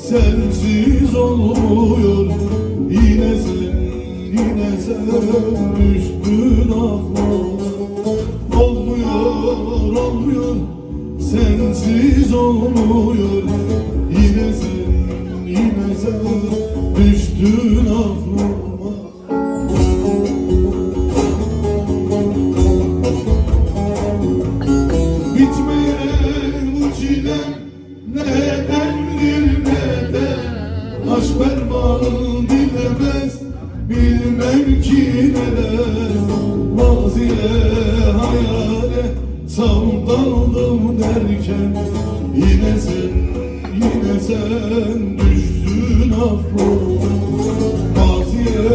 sensiz olmuyor. Yine sen düştün aklıma. Olmuyor, sensiz olmuyor. Yine sen düştün aklıma. Bitmeyen bu çilem nedendir neden? Aşk fermanı dinlemez, bilmem ki neden. Maziye hayale savdaldım derken yine sen düştün aklıma. Maziye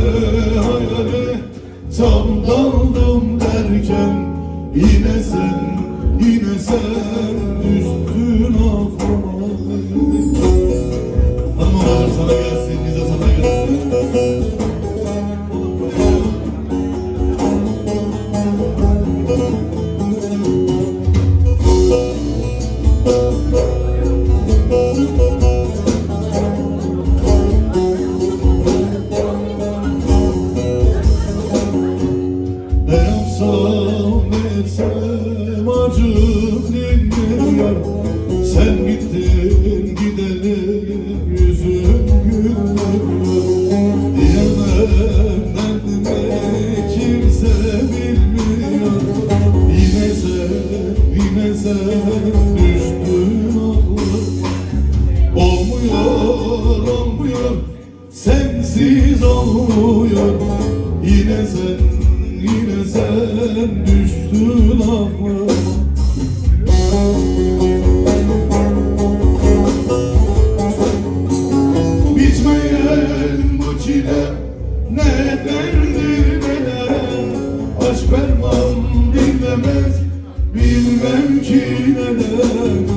hayale savdaldım derken yine sen düştün aklıma. Hanımlar sana gelsin, bize sana gelsin. Ne yapsam etsem acım dinmiyor. Sen gittin gideli yüzüm gülmüyor. Diyemem derdimi kimse bilmiyor. Yine sen düştün aklıma. Olmuyor, sensiz olmuyor. Yine sen düştün aklıma. Bitmeyen bu çile nedendir neden? Aşk ferman dinlemez, bilmem ki neden.